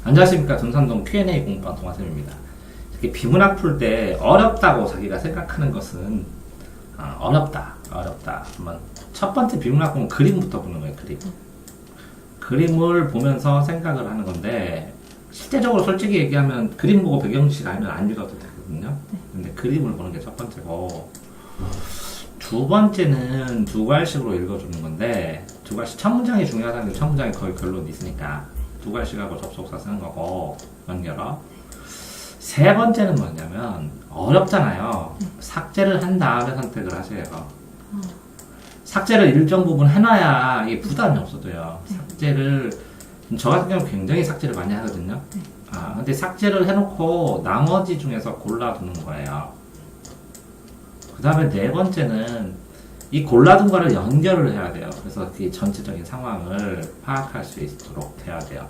안녕하십니까. 전산동 Q&A 공부방 동아쌤입니다. 이렇게 비문학 풀 때 어렵다고 자기가 생각하는 것은 어렵다. 한번 첫 번째 비문학 보면 그림부터 보는 거예요. 그림을 보면서 생각을 하는 건데 실제적으로 솔직히 얘기하면 그림 보고 배경지식 알면 안 읽어도 되거든요. 근데 그림을 보는 게 첫 번째고 두 번째는 두 갈식으로 읽어주는 건데 두 갈식 첫 문장이 중요하다는 게 첫 문장에 거의 결론이 있으니까 두 갈식하고 접속사 쓰는 거고 연결어. 세 번째는 뭐냐면 어렵잖아요. 삭제를 한 다음에 선택을 하셔요. 삭제를 일정 부분 해놔야 이게 부담이 없어도요. 삭제를 저 같은 경우는 굉장히 삭제를 많이 하거든요. 근데 삭제를 해놓고 나머지 중에서 골라두는 거예요. 그 다음에 네 번째는 이 골라둔 거를 연결을 해야 돼요. 그래서 그 전체적인 상황을 파악할 수 있도록 돼야 돼요.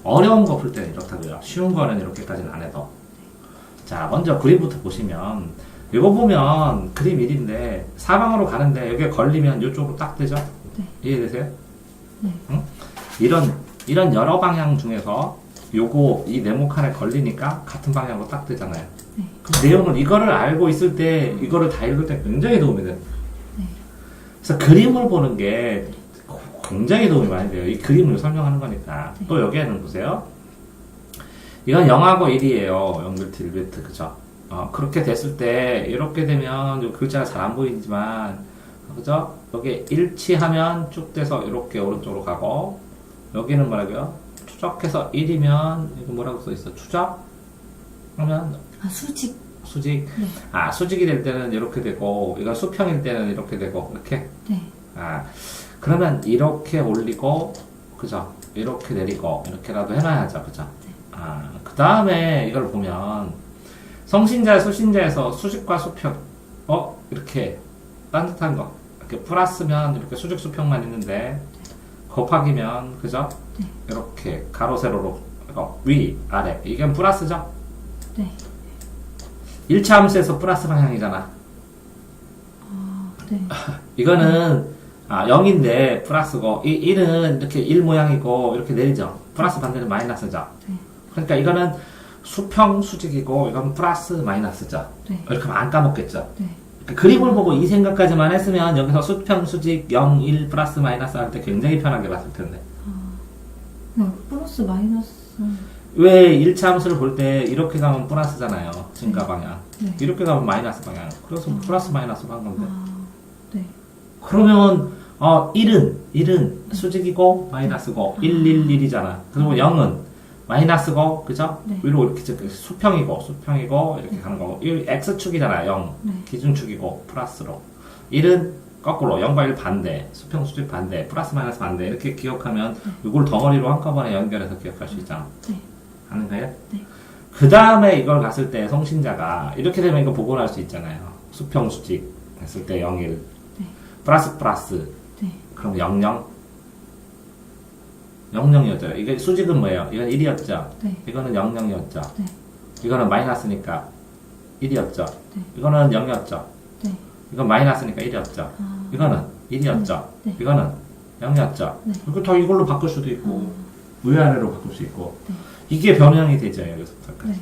어려운 거 풀 때는 이렇다고요. 쉬운 거는 이렇게까지는 안 해도. 자, 먼저 그림부터 보시면 이거 보면 그림 1인데 사방으로 가는데 여기에 걸리면 이쪽으로 딱 뜨죠? 네. 이해되세요? 네. 응? 이런 여러 방향 중에서 요거 이 네모칸에 걸리니까 같은 방향으로 딱 뜨잖아요. 네. 그 내용을 이거를 알고 있을 때 이거를 다 읽을 때 굉장히 도움이 돼요. 네. 그래서 그림을 보는 게 굉장히 도움이 많이 돼요. 이 그림을 설명하는 거니까. 네. 또 여기에는 보세요. 이건 0하고 1이에요. 0비트, 1비트, 그죠? 그렇게 됐을 때, 이렇게 되면, 요 글자가 잘 안 보이지만, 그죠? 여기 일치하면 쭉 돼서 이렇게 오른쪽으로 가고, 여기는 뭐라고요? 추적해서 1이면, 이거 뭐라고 써있어? 추적? 그러면, 수직. 수직? 네. 수직이 될 때는 이렇게 되고, 이건 수평일 때는 이렇게 되고, 이렇게? 네. 그러면 이렇게 올리고, 그죠? 이렇게 내리고, 이렇게라도 해놔야죠. 그죠? 네. 그 다음에 이걸 보면, 성신자, 수신자에서 수직과 수평, 이렇게, 딴듯한 거. 이렇게 플러스면 이렇게 수직, 수평만 있는데, 곱하기면, 그죠? 네. 이렇게, 가로, 세로로, 위, 아래. 이게 플러스죠? 네. 1차 함수에서 플러스 방향이잖아. 네. 이거는 0인데 플러스고 1은 이렇게 1 모양이고 이렇게 내리죠. 플러스 반대는 마이너스죠. 네. 그러니까 이거는 수평 수직이고 이건 플러스 마이너스죠. 네. 이렇게 하면 안 까먹겠죠. 네. 그림을 보고 이 생각까지만 했으면 여기서 수평 수직 0, 1 플러스 마이너스 할 때 굉장히 편하게 봤을 텐데. 네. 플러스 마이너스. 왜 1차 함수를 볼 때 이렇게 가면 플러스잖아요. 증가 방향. 네. 이렇게 가면 마이너스 방향. 그래서 플러스 마이너스로 한 건데. 네. 그러면 1은 수직이고 마이너스고 1, 1, 1이잖아. 그리고 0은 마이너스고 그죠? 네. 위로 이렇게 수평이고 이렇게 가는 거고 1 x축이잖아. 0 네. 기준축이고 플러스로 1은 거꾸로 0과 1 반대 수평 수직 반대 플러스 마이너스 반대 이렇게 기억하면 이걸 덩어리로 한꺼번에 연결해서 기억할 수 있잖아. 네. 아는 거예요? 네. 그 다음에 이걸 갔을 때 성신자가 이렇게 되면 이거 복원할 수 있잖아요. 수평 수직 했을 때 0, 1 네. 플러스 네. 그럼 00 00이었죠. 이게 수직은 뭐예요? 이건 1이었죠. 네. 이거는 00이었죠. 네. 이거는 마이너스니까 1이었죠. 네. 이거는 0이었죠. 네. 이건 마이너스니까 1이었죠. 이거는 1이었죠. 네. 이거는 0이었죠. 네. 이거 다 이걸로 바꿀 수도 있고 위아래로 바꿀 수 있고 네. 이게 변형이 되죠. 여기서부터까지. 네.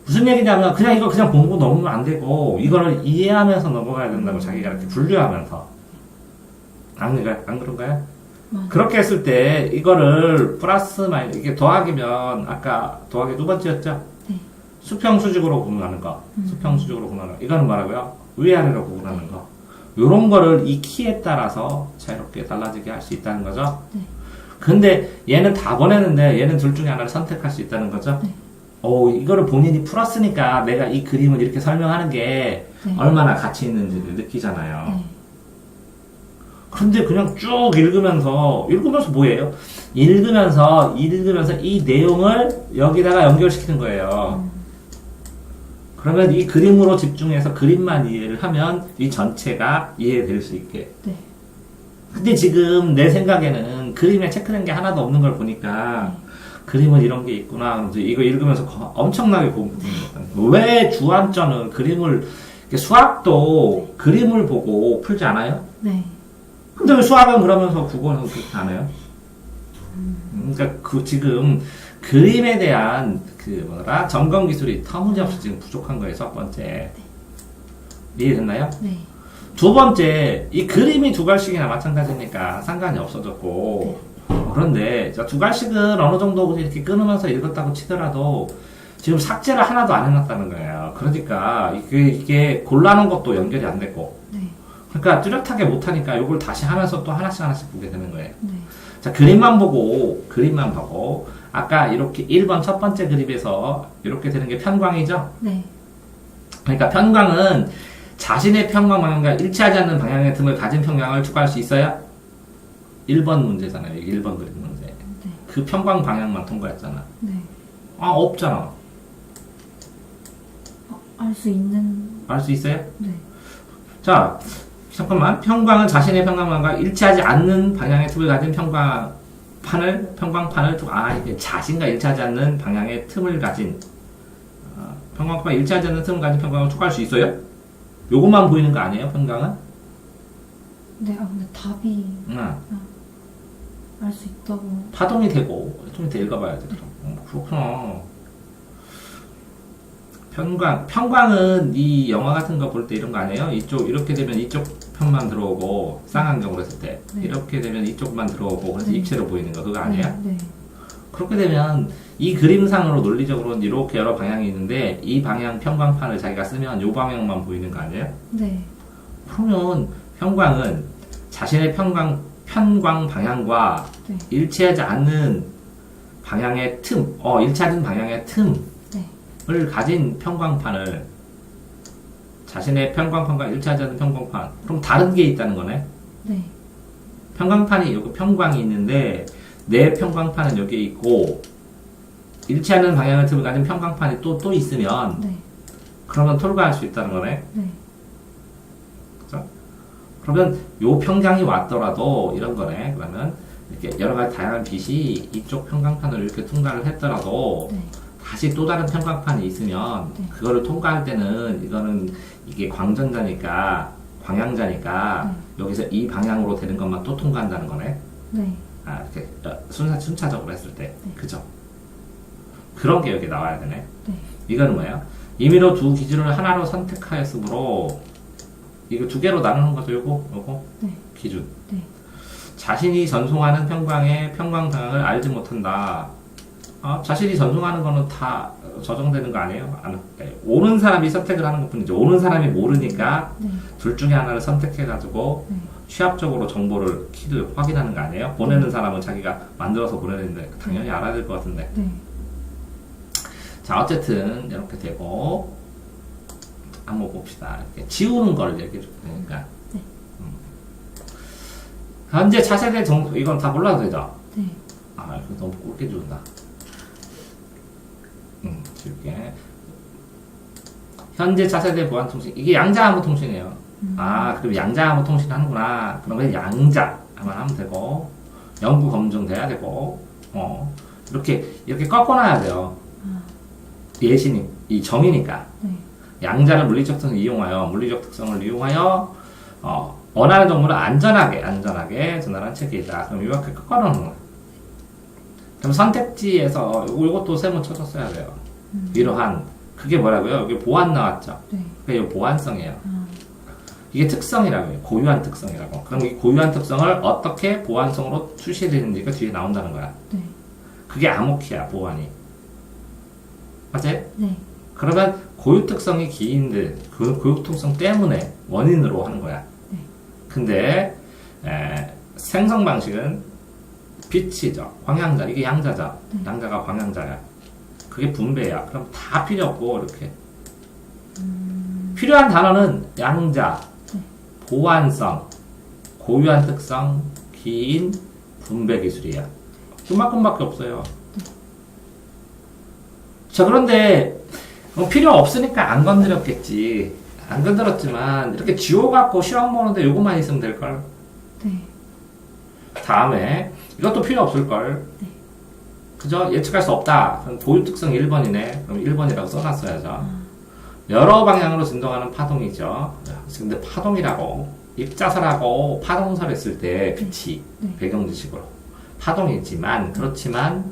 무슨 얘기냐면 그냥 이거 그냥 공부 넘으면 안 되고 이거를 이해하면서 넘어가야 된다고 자기가 이렇게 분류하면서 안 그런가요? 그렇게 했을 때 이거를 플러스 마이너스 이게 더하기면 아까 더하기 두 번째였죠? 네. 수평 수직으로 구분하는 거 수평 수직으로 구분하는 거 이거는 뭐라고요? 위아래로 구분하는 거 요런 거를 이 키에 따라서 자유롭게 달라지게 할 수 있다는 거죠. 네. 근데 얘는 다 보내는데 얘는 둘 중에 하나를 선택할 수 있다는 거죠. 네. 이거를 본인이 풀었으니까 내가 이 그림을 이렇게 설명하는 게 네. 얼마나 가치 있는지를 느끼잖아요. 네. 근데 그냥 쭉 읽으면서 뭐예요? 읽으면서 이 내용을 여기다가 연결시키는 거예요. 그러면 이 그림으로 집중해서 그림만 이해를 하면 이 전체가 이해될 수 있게. 네. 근데 지금 내 생각에는 그림에 체크된 게 하나도 없는 걸 보니까 그림은 이런 게 있구나. 그래서 이거 읽으면서 엄청나게 고민되는 거예요. 왜 주안점은 그림을 수학도 그림을 보고 풀지 않아요? 네. 근데 왜 수학은 그러면서 국어는 그렇게 안 해요? 그러니까 지금 그림에 대한 점검 기술이 터무니없이 지금 부족한 거예요. 첫 번째. 이해됐나요? 네. 두 번째, 이 그림이 두 갈씩이나 마찬가지니까 상관이 없어졌고, 그런데 두 갈씩은 어느 정도 이렇게 끊으면서 읽었다고 치더라도 지금 삭제를 하나도 안 해놨다는 거예요. 그러니까 이게 곤란한 것도 연결이 안 됐고, 네. 그러니까 뚜렷하게 못하니까 이걸 다시 하면서 또 하나씩 보게 되는 거예요. 네. 자, 그림만 보고, 아까 이렇게 1번 첫 번째 그림에서 이렇게 되는 게 편광이죠? 네. 그러니까 편광은 자신의 편광 방향과 일치하지 않는 방향의 틈을 가진 편광을 추구할 수 있어요? 1번 문제잖아요. 1번 그림 문제. 네. 그 편광 방향만 통과했잖아. 네. 아, 없잖아. 알 수 있는. 알 수 있어요? 네. 자, 잠깐만. 편광은 자신의 편광 방향과 일치하지 않는 방향의 틈을 가진 편광판을 이게 자신과 일치하지 않는 방향의 틈을 가진 편광판과 일치하지 않는 틈을 가진 편광을 추구할 수 있어요? 요것만 보이는 거 아니에요? 편광은? 네. 근데 답이 응. 알 수 있다고. 파동이 되고 좀 이따 읽어봐야지. 그렇구나. 편광은 이 영화 같은 거 볼 때 이런 거 아니에요? 이렇게 되면 이쪽 편만 들어오고 쌍안경으로 했을 때 네. 이렇게 되면 이쪽만 들어오고 그래서 네. 입체로 보이는 거 그거 아니에요? 네. 그렇게 되면 이 그림상으로 논리적으로는 이렇게 여러 방향이 있는데 이 방향 편광판을 자기가 쓰면 이 방향만 보이는 거 아니에요? 네. 그러면 편광은 자신의 편광 방향과 네. 일치하지 않는 방향의 일치하는 방향의 틈을 네. 가진 편광판을 자신의 편광판과 일치하지 않는 편광판 그럼 다른 게 있다는 거네. 네. 편광판이 여기 편광이 있는데 내 편광판은 여기에 있고 일치하는 방향의 틈을 가진 편광판이 또 있으면 네. 그러면 통과할 수 있다는 거네. 네. 그죠? 그러면 요 편광이 왔더라도 이런 거네. 그러면 이렇게 여러 가지 다양한 빛이 이쪽 편광판을 이렇게 통과를 했더라도 네. 다시 또 다른 편광판이 있으면 네. 그거를 통과할 때는 이게 광전자니까 광양자니까 여기서 이 방향으로 되는 것만 또 통과한다는 거네. 네. 이렇게 순차적으로 했을 때 네. 그죠? 그런 게 여기 나와야 되네. 네. 이거는 뭐예요? 임의로 두 기준을 하나로 선택하였으므로 이거 두 개로 나누는 거죠. 요거 네. 기준. 네. 자신이 전송하는 편광의 편광 방향을 알지 못한다. 자신이 전송하는 거는 다 저정되는 거 아니에요? 오는 사람이 선택을 하는 것 뿐이죠. 오는 사람이 모르니까 네. 둘 중에 하나를 선택해가지고 네. 취합적으로 정보를 키를 확인하는 거 아니에요? 보내는 사람은 자기가 만들어서 보내는데 당연히 알아야 될 것 같은데. 네. 자, 어쨌든 이렇게 되고 한번 봅시다. 이렇게 지우는 걸 얘기해 줄 테니까. 네. 현재 차세대 이건 다 몰라도 되죠? 네. 이거 너무 굵게 지운다. 지울게. 현재 차세대 보안통신 이게 양자암호통신이에요. 그럼 양자암호통신 하는구나. 그러면 양자만 하면 되고 연구 검증돼야 되고 이렇게 꺾어놔야 돼요. 예시니 이 정의니까 네. 양자를 물리적 특성을 이용하여 원하는 정보를 안전하게 전달한 체계이다. 그럼 이렇게 꺾어놓는 거야. 그럼 선택지에서 이것도 세모 쳐줬어야 돼요. 이러한 그게 뭐라고요? 여기 보안 나왔죠. 네. 그게 이 보안성이에요. 이게 특성이라고 해요. 고유한 특성이라고. 그럼 이 고유한 특성을 어떻게 보안성으로 출시되는지가 뒤에 나온다는 거야. 네. 그게 암호키야, 보안이. 맞아요? 네. 그러면 고유 특성이 기인들, 그 고유 특성 때문에 원인으로 하는 거야. 네. 근데 생성 방식은 빛이죠. 광양자. 이게 양자죠. 네. 양자가 광양자야. 그게 분배야. 그럼 다 필요 없고 이렇게. 필요한 단어는 양자, 네. 보안성, 고유한 특성, 기인, 분배 기술이야. 그만큼밖에 없어요. 자, 그런데 필요 없으니까 안 건드렸겠지. 안 건드렸지만 이렇게 지워갖고 시험 보는데 요것만 있으면 될걸. 네. 다음에 이것도 필요 없을걸. 네. 그죠? 예측할 수 없다. 그럼 고유 특성 1번이네. 그럼 1번이라고 써놨어야죠. 여러 방향으로 진동하는 파동이죠. 근데 파동이라고 입자설하고 파동설 했을 때 빛이 네. 배경 지식으로 파동이지만 그렇지만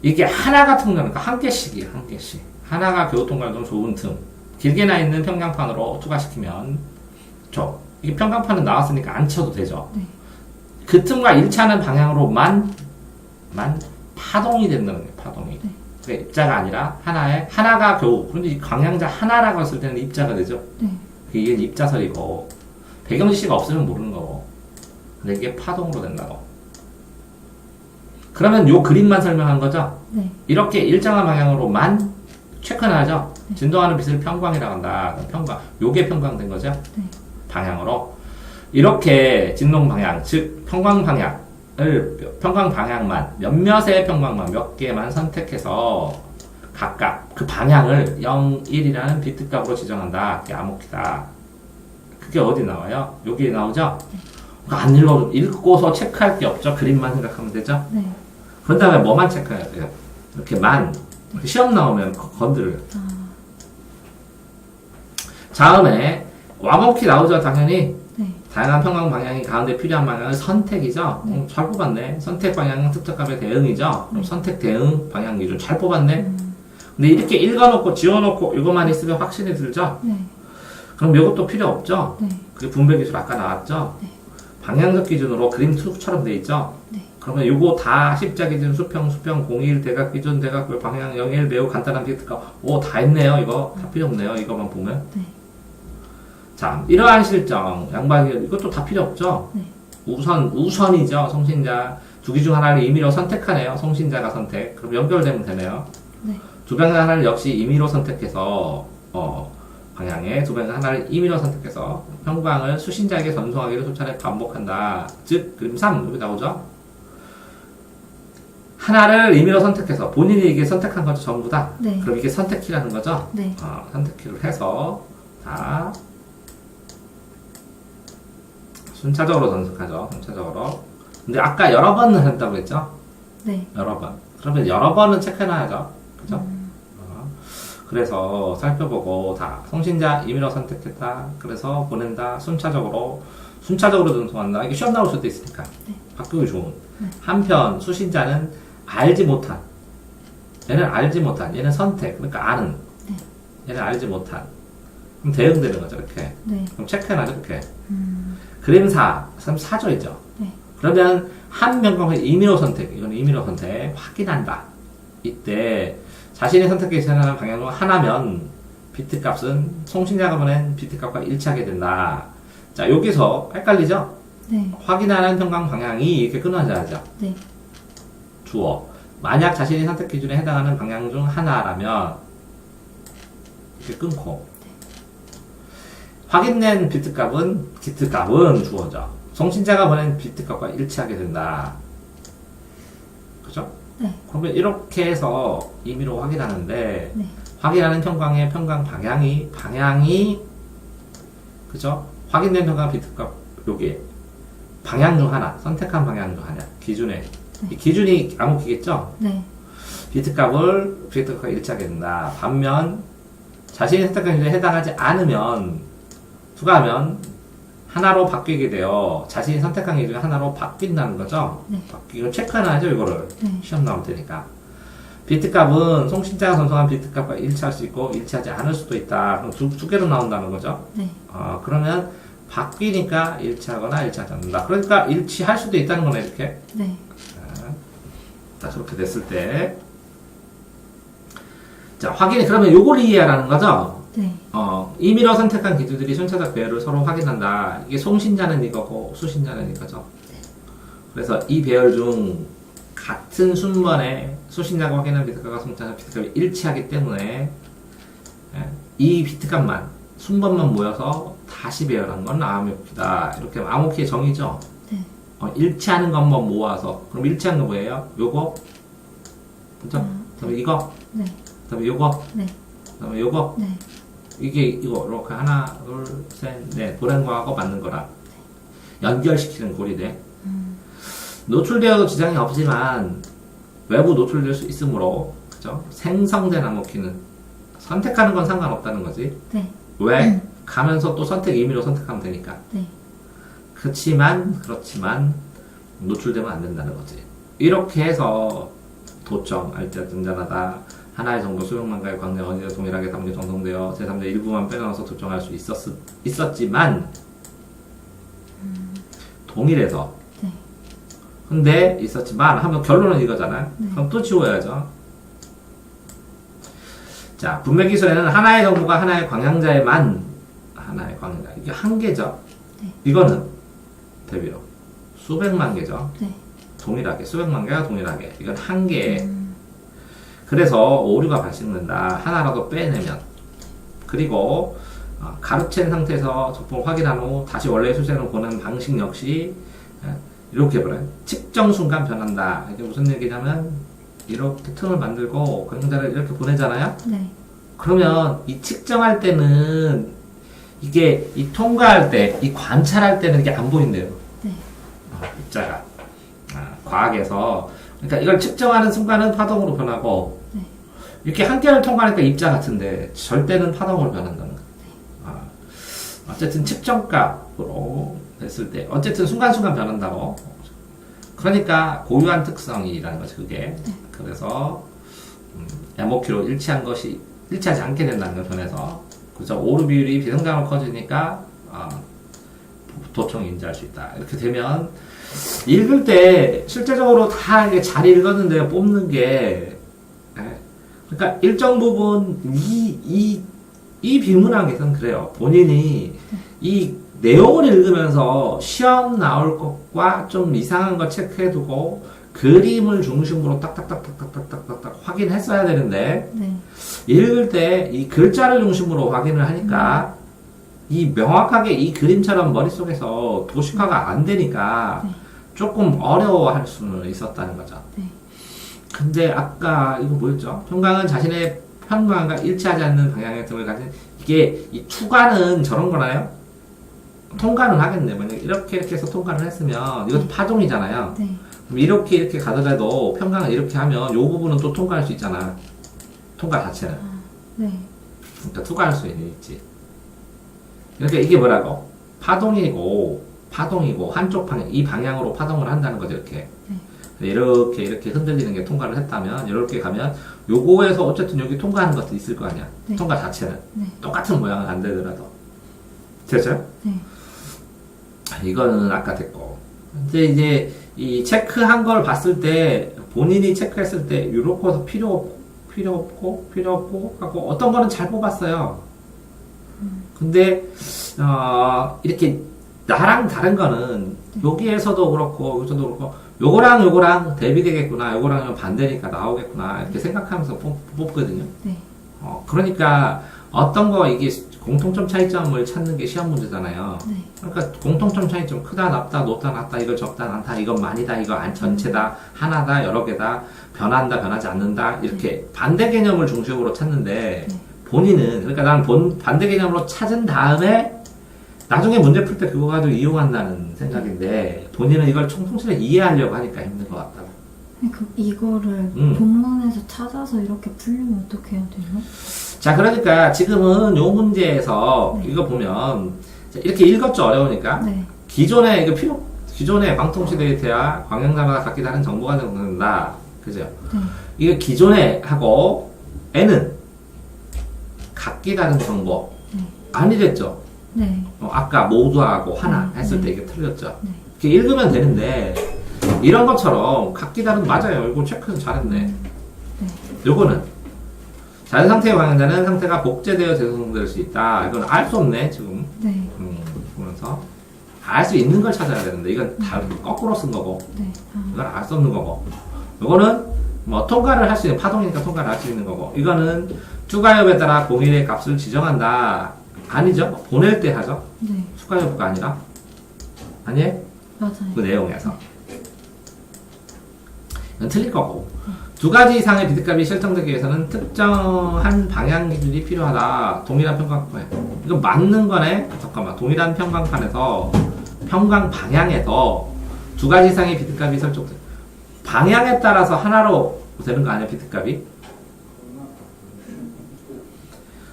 이게 하나가 통과니까 한 개씩이에요, 한 개씩. 하나가 교통과도 좋은 틈. 길게 나 있는 평강판으로 투과시키면, 이게 평강판은 나왔으니까 안 쳐도 되죠. 네. 그 틈과 일치하는 방향으로만 파동이 된다는 거예요, 파동이. 네. 그러니까 입자가 아니라 하나가 겨우, 그런데 이 광양자 하나라고 했을 때는 입자가 되죠. 네. 이게 입자설이고, 배경지시가 없으면 모르는 거고. 근데 이게 파동으로 된다고. 그러면 요 그림만 설명한 거죠? 네. 이렇게 일정한 방향으로만 체크하죠? 진동하는 빛을 평광이라고 한다. 평광. 요게 평광된 거죠? 네. 방향으로. 이렇게 진동 방향, 즉, 평광 방향만, 몇몇의 평광만 몇 개만 선택해서 각각 그 방향을 0, 1이라는 비트 값으로 지정한다. 그게 암호키다. 그게 어디 나와요? 여기 나오죠? 안 읽고서 체크할 게 없죠? 그림만 생각하면 되죠? 네. 그런 다음에 뭐만 체크해야 돼요? 이렇게 시험 나오면 건드려요. 다음에 와봉키 나오죠, 당연히. 네. 다양한 평강 방향이 가운데 필요한 방향은 선택이죠. 잘 뽑았네. 선택 방향은 특정값의 대응이죠. 그럼 선택 대응 방향 기준 잘 뽑았네. 근데 이렇게 읽어놓고 지워놓고 이것만 있으면 확신이 들죠. 네. 그럼 이것도 필요 없죠. 네. 그게 분배 기술 아까 나왔죠. 네. 방향적 기준으로 그림 수처럼 돼 있죠. 네. 그러면 요거 다 십자 기준, 수평, 01, 대각 기준, 대각 방향 01 매우 간단한 비트값. 다 했네요. 이거 다 필요 없네요. 이거만 보면. 네. 자, 이러한 실정, 양방이 이것도 다 필요 없죠. 네. 우선이죠. 송신자 두 개 중 하나를 임의로 선택하네요. 송신자가 선택. 그럼 연결되면 되네요. 네. 두 방 하나를 역시 임의로 선택해서 방향에 두 방 하나를 임의로 선택해서 평광을 수신자에게 전송하기를 수차례 반복한다. 즉 그림 3 여기 나오죠. 하나를 임의로 선택해서 본인이 이게 선택한 거죠, 전부 다. 네. 그럼 이게 선택키라는 거죠. 네. 선택키를 해서 다 순차적으로 전송하죠. 순차적으로. 근데 아까 여러 번 한다고 했죠? 네. 여러 번. 그러면 여러 번은 체크해놔야죠. 그죠? 그래서 살펴보고 다 송신자 임의로 선택했다. 그래서 보낸다. 순차적으로 전송한다. 이게 시험 나올 수도 있으니까. 네. 바꾸기 좋은. 네. 한편 수신자는 알지 못한. 얘는 선택. 그러니까 아는. 네. 얘는 알지 못한. 그럼 대응되는 거죠. 이렇게. 네. 그럼 체크해놔죠. 이렇게. 그림 4. 4조이죠. 네. 그러면 한 명광의 임의로 선택. 이건 임의로 선택. 확인한다. 이때 자신이 선택해 제한하는 방향으로 하나면 비트 값은 송신자가 보낸 비트 값과 일치하게 된다. 자, 여기서 헷갈리죠? 네. 확인하는 평강 방향이 이렇게 끊어져야죠. 네. 주어. 만약 자신이 선택 기준에 해당하는 방향 중 하나라면 이렇게 끊고 확인된 비트 값은 주어죠. 송신자가 보낸 비트 값과 일치하게 된다. 그죠? 네. 그러면 이렇게 해서 임의로 확인하는데 네. 확인하는 평광의 평강 방향이 그죠? 확인된 평강 비트값 요게 방향 중 하나 선택한 방향 중 하나 기준에 네. 이 기준이 암호키겠죠? 네. 비트값과 일치하게 된다. 반면 자신이 선택한 기준에 해당하지 않으면 투과하면 하나로 바뀌게 되어 자신이 선택한 기준이 하나로 바뀐다는 거죠. 네. 이거 체크하나죠, 이거를. 네. 시험 나올 테니까. 비트값은 송신자가 전송한 비트값과 일치할 수 있고 일치하지 않을 수도 있다. 그럼 두 개로 나온다는 거죠. 네. 그러면 바뀌니까 일치하거나 일치하지 않는다. 그러니까 일치할 수도 있다는 거네, 이렇게. 네. 자, 그렇게 됐을 때. 자, 확인이 그러면 요걸 이해하라는 거죠. 네. 임의로 선택한 기준들이 순차적 배열을 서로 확인한다. 이게 송신자는 이거고 수신자는 이거죠. 그래서 이 배열 중 같은 순번에 수신자가 확인한 비트값과 송신자 비트값이 일치하기 때문에 이 비트값만 순번만 모여서 다시 배열한 건 암호키다. 이렇게 암호키의 정의죠. 네. 일치하는 것만 모아서 그럼 일치한 거 뭐예요? 요거 그죠? 그다음에 이거 네. 그다음에 요거 네. 그다음에 요거 네. 이게 이거 이렇게 하나 둘셋넷 보낸 거하고 맞는 거랑 연결시키는 고리대. 노출되어도 지장이 없지만 외부 노출될 수 있으므로 그죠? 생성된 암호키는 선택하는 건 상관없다는 거지. 네. 왜? 가면서 또 선택 임의로 선택하면 되니까. 네. 그렇지만 노출되면 안 된다는 거지. 이렇게 해서 도청, 알짜 등잔하다. 하나의 정보 수백만가의 광량 어디에 동일하게 담겨 정성되어 제3자 일부만 빼놓아서 도청할 수 있었지만 동일해서 네. 근데 있었지만 하면 결론은 이거잖아요. 네. 그럼 또 지워야죠. 자, 분매 기술에는 하나의 정보가 하나의 광양자에만 하나의 광양자 이게 한 개죠. 네. 이거는 대비로 수백만 개죠. 네. 동일하게 수백만 개가 동일하게 이건 한 개. 그래서 오류가 발생된다. 하나라도 빼내면 그리고 가로챈 상태에서 적봉을 확인한 후 다시 원래의 수세로 보는 방식 역시 이렇게 보내 측정 순간 변한다. 이게 무슨 얘기냐면 이렇게 틈을 만들고 광양자를 이렇게 보내잖아요. 네. 그러면 이 측정할 때는 이게 이 통과할 때, 이 관찰할 때는 이게 안 보인대요. 네. 입자가 과학에서 그러니까 이걸 측정하는 순간은 파동으로 변하고 네. 이렇게 한 개를 통과하니까 입자 같은데 절대는 파동으로 변한다는 거예요. 어쨌든 측정값으로 했을 때 어쨌든 순간순간 변한다고. 그러니까 고유한 특성이라는 거죠. 그게. 그래서 MOQ로 일치하지 않게 된다는 걸 변해서 그죠. 오류 비율이 비정상으로 커지니까 도청이 인지할 수 있다. 이렇게 되면 읽을 때 실제적으로 다 이게 잘 읽었는데 뽑는 게 그러니까 일정 부분 이 비문학에서는 그래요. 본인이 이 내용을 읽으면서 시험 나올 것과 좀 이상한 거 체크해두고 그림을 중심으로 딱딱딱딱딱딱딱 확인했어야 되는데 네. 읽을 때 이 글자를 중심으로 확인을 하니까 이 명확하게 이 그림처럼 머릿속에서 도식화가 안 되니까 네. 조금 어려워할 수는 있었다는 거죠. 네. 근데 아까 이거 뭐였죠? 평강은 자신의 편광과 일치하지 않는 방향의 등을 가진 이게 이 투과는 저런 거나요? 통과는 하겠네. 만약에 이렇게 해서 통과를 했으면 이것도 파동이잖아요. 네. 그럼 이렇게 가더라도 평강을 이렇게 하면 이 부분은 또 통과할 수 있잖아. 통과 자체는. 네. 그러니까 투과할 수 있지. 그러니까 이게 뭐라고? 파동이고 한쪽 방향, 이 방향으로 파동을 한다는 거죠. 이렇게. 이렇게 흔들리는 게 통과를 했다면 이렇게 가면 요거에서 어쨌든 여기 통과하는 것도 있을 거 아니야. 네. 통과 자체는. 네. 똑같은 모양은 안 되더라도. 됐어요? 네. 이거는 아까 됐고. 이제 이 체크한 걸 봤을 때 본인이 체크했을 때 이렇게 필요 없고 하고 어떤 거는 잘 뽑았어요. 근데 이렇게 나랑 다른 거는 여기에서도 그렇고 여기서도 그렇고 요거랑 대비되겠구나, 요거랑 반대니까 나오겠구나 이렇게 생각하면서 뽑거든요. 네. 그러니까 어떤 거 이게 공통점 차이점을 찾는 게 시험 문제잖아요. 네. 그러니까 공통점 차이점 크다, 낮다, 높다, 낮다, 이거 적다, 많다, 이건 많이다, 이거 전체다, 하나다, 여러 개다, 변한다, 변하지 않는다 이렇게 반대 개념을 중심으로 찾는데 본인은 그러니까 나는 반대 개념으로 찾은 다음에 나중에 문제 풀 때 그거 가지고 이용한다는 생각인데 본인은 이걸 통째로 이해하려고 하니까 힘든 것 같다고. 그럼 이거를 본문에서 찾아서 이렇게 풀려면 어떻게 해야 돼요? 자, 그러니까 지금은 요 문제에서 이거 보면 이렇게 읽었죠. 어려우니까. 네. 기존의 방통시 데이터와 광양자마다 각기 다른 정보가 된다. 그죠? 네. 이게 기존에 하고 N은 각기 다른 정보. 네. 아니랬죠? 네. 아까 모두하고 하나 했을 때 이게 틀렸죠? 네. 이렇게 읽으면 되는데 이런 것처럼 각기 다른 맞아요. 이거 체크는 잘했네. 네. 요거는 자연 상태의 방향자는 상태가 복제되어 재생될 수 있다. 이건 알 수 없네 지금. 네. 보면서 알 수 있는 걸 찾아야 되는데 이건 다 거꾸로 쓴 거고. 네. 이건 알 수 없는 거고. 이거는 뭐 통과를 할 수 있는 파동이니까 통과를 할 수 있는 거고. 이거는 추가협에 따라 공일의 값을 지정한다. 아니죠? 보낼 때 하죠. 네. 추가협가 아니라 아니에요? 맞아요. 그 내용에서. 이건 틀릴 거고. 두 가지 이상의 비트값이 설정되기 위해서는 특정한 방향 기준이 필요하다. 동일한 평광판에. 이거 맞는 거네? 잠깐만. 동일한 평광판에서, 평광 방향에서 두 가지 이상의 비트값이 설정돼. 방향에 따라서 하나로 되는 거 아니야, 비트값이?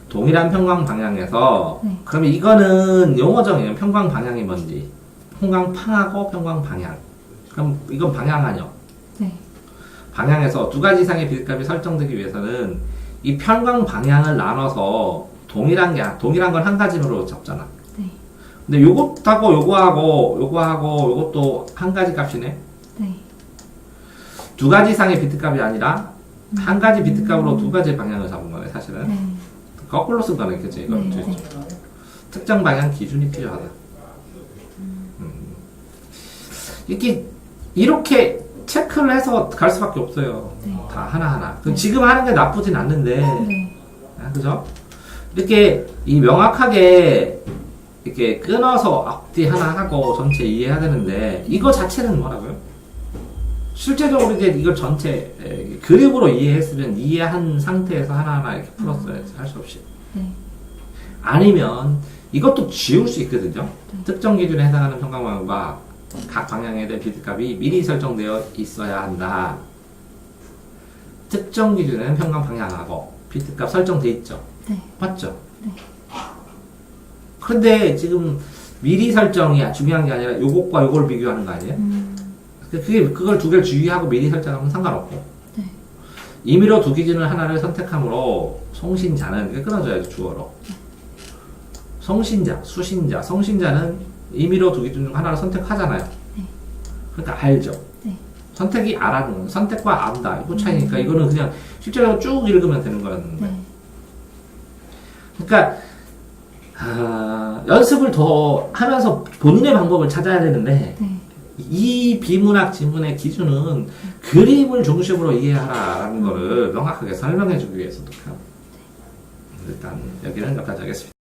동일한 평광 방향에서, 네. 그러면 이거는 용어 정의예요. 평광 방향이 뭔지. 평광 팡하고 평광 방향. 그럼 이건 방향 아니요? 네. 방향에서 두 가지 이상의 비트값이 설정되기 위해서는 이 평강 방향을 나눠서 동일한 건 한 가지로 잡잖아. 네. 근데 요것하고 요거하고 요것도 한 가지 값이네. 네. 두 가지 이상의 비트값이 아니라 한 가지 비트값으로 두 가지 방향을 잡은 거네, 사실은. 네. 거꾸로 쓴 거네, 그치? 이거. 네. 네. 특정 방향 기준이 필요하다. 이렇게 체크를 해서 갈 수밖에 없어요. 네. 다 하나하나. 지금 하는 게 나쁘진 않는데, 네. 그죠? 이렇게 명확하게 이렇게 끊어서 앞뒤 하나 하고 전체 이해해야 되는데, 이거 자체는 뭐라고요? 실제적으로 이제 이걸 전체 그림으로 이해했으면 이해한 상태에서 하나하나 이렇게 풀었어야지, 할 수 없이. 네. 아니면 이것도 지울 수 있거든요. 네. 특정 기준에 해당하는 평강방향과 각 방향에 대한 비트값이 미리 설정되어 있어야 한다. 특정 기준에는 평강 방향하고 비트값 설정돼 있죠. 네. 맞죠? 네. 그런데 지금 미리 설정이 중요한 게 아니라 요것과 요걸 비교하는 거 아니에요? 그걸 두 개를 주의하고 미리 설정하면 상관없고. 네. 임의로 두 기준을 하나를 선택함으로 송신자는 이게 끊어져야죠, 주어로. 성신자, 수신자, 성신자는 임의로 두 기준 중 하나를 선택하잖아요. 네. 그러니까 알죠. 네. 선택이 알아는 건 선택과 안다 이거 차이니까 이거는 그냥 실제로 쭉 읽으면 되는 거였는데. 네. 그러니까 연습을 더 하면서 본인의 방법을 찾아야 되는데 네. 이 비문학 지문의 기준은 그림을 중심으로 이해하라라는 거를 명확하게 설명해주기 위해서 일단 여기는 여기까지 하겠습니다.